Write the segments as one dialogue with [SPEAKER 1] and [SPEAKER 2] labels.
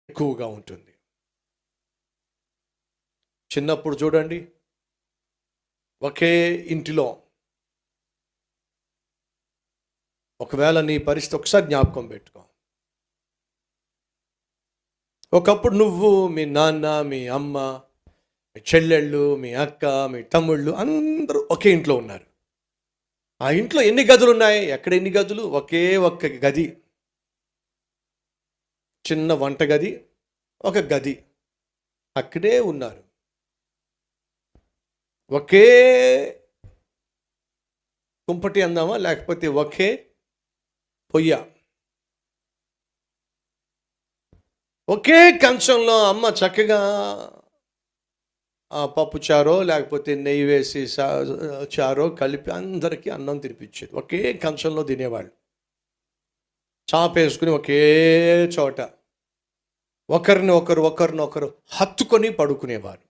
[SPEAKER 1] ఎక్కువగా ఉంటుంది. చిన్నప్పుడు చూడండి, ఒకే ఇంటిలో ఒకవేళ నీ పరిస్థితి ఒకసారి జ్ఞాపకం పెట్టుకో. ఒకప్పుడు నువ్వు, మీ నాన్న, మీ అమ్మ, మీ చెల్లెళ్ళు, మీ అక్క, మీ తమ్ముళ్ళు అందరూ ఒకే ఇంట్లో ఉన్నారు. ఆ ఇంట్లో ఎన్ని గదులు ఉన్నాయి? ఎక్కడ ఎన్ని గదులు? ఒకే ఒక్క గది. చిన్న వంటగది, ఒక గది. అక్కడే ఉన్నారు. ఒకే కుంపటి అందామా, లేకపోతే ఒకే పొయ్య. ఒకే కంచంలో అమ్మ చక్కగా పప్పు చారో లేకపోతే నెయ్యి వేసి చారో కలిపి అందరికీ అన్నం తినిపించేది. ఒకే కంచంలో తినేవాళ్ళు. చాపేసుకుని ఒకే చోట ఒకరినొకరు హత్తుకొని పడుకునేవారు.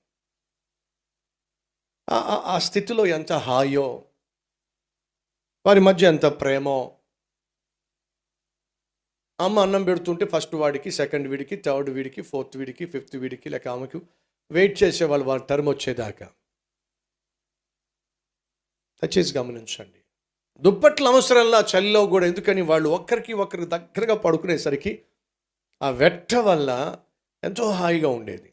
[SPEAKER 1] ఆ స్థితిలో ఎంత హాయో, వారి మధ్య ఎంత ప్రేమో. అమ్మ అన్నం పెడుతుంటే ఫస్ట్ వాడికి, సెకండ్ వీడికి, థర్డ్ వీడికి, ఫోర్త్ వీడికి, ఫిఫ్త్ వీడికి, లేక ఆమెకు వెయిట్ చేసేవాళ్ళు వాళ్ళ టర్మ్ వచ్చేదాకా. దయచేసి గమనించండి. దుప్పట్ల అవసరంలా చలిలో కూడా, ఎందుకని వాళ్ళు ఒకరికి దగ్గరగా పడుకునేసరికి ఆ వెట్ట వల్ల ఎంతో హాయిగా ఉండేది.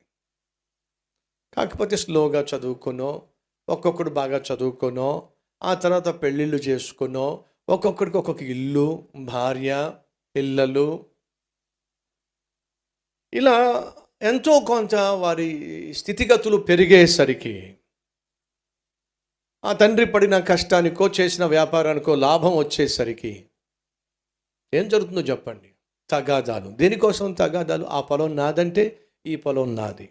[SPEAKER 1] కాకపోతే స్లోగా చదువుకునో, ఒక్కొక్కడు బాగా చదువుకునో, ఆ తర్వాత పెళ్ళిళ్ళు చేసుకునో, ఒక్కొక్కడికి ఒక్కొక్క ఇల్లు, భార్య, పిల్లలు, ఇలా ఎంతో కొంత వారి స్థితిగతులు పెరిగేసరికి ఆ తండ్రి పడిన కష్టానికో చేసిన వ్యాపారానికో లాభం వచ్చేసరికి ఏం జరుగుతుందో చెప్పండి? తగాదాలు. దేనికోసం తగాదాలు? ఆ పొలం నాదంటే ఈ పొలం నాది,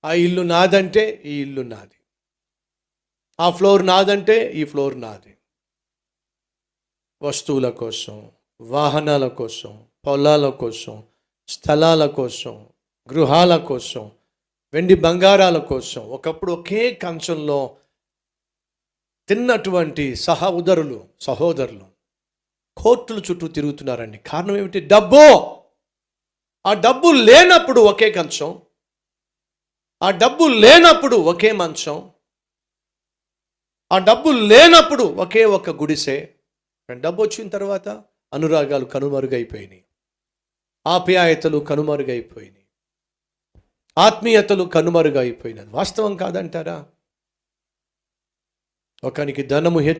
[SPEAKER 1] ఆ ఇల్లు నాదంటే ఈ ఇల్లు నాది, ఆ ఫ్లోర్ నాదంటే ఈ ఫ్లోర్ నాది. వస్తువుల కోసం, వాహనాల కోసం, పొలాల కోసం, స్థలాల కోసం, గృహాల కోసం, వెండి బంగారాల కోసం ఒకప్పుడు ఒకే కంచంలో తిన్నటువంటి సహోదరులు కోర్టుల చుట్టూ తిరుగుతున్నారండి. కారణం ఏమిటి? డబ్బు. ఆ డబ్బు లేనప్పుడు ఒకే కంచం, ఆ డబ్బు లేనప్పుడు ఒకే మంచం, ఆ డబ్బు లేనప్పుడు ఒకే ఒక గుడిసె. డబ్బు వచ్చిన తర్వాత అనురాగాలు కనుమరుగైపోయినాయి, ఆప్యాయతలు కనుమరుగైపోయినాయి, ఆత్మీయతలు కనుమరుగైపోయినాయి. వాస్తవం కాదంటారా? ఒకనికి ధనము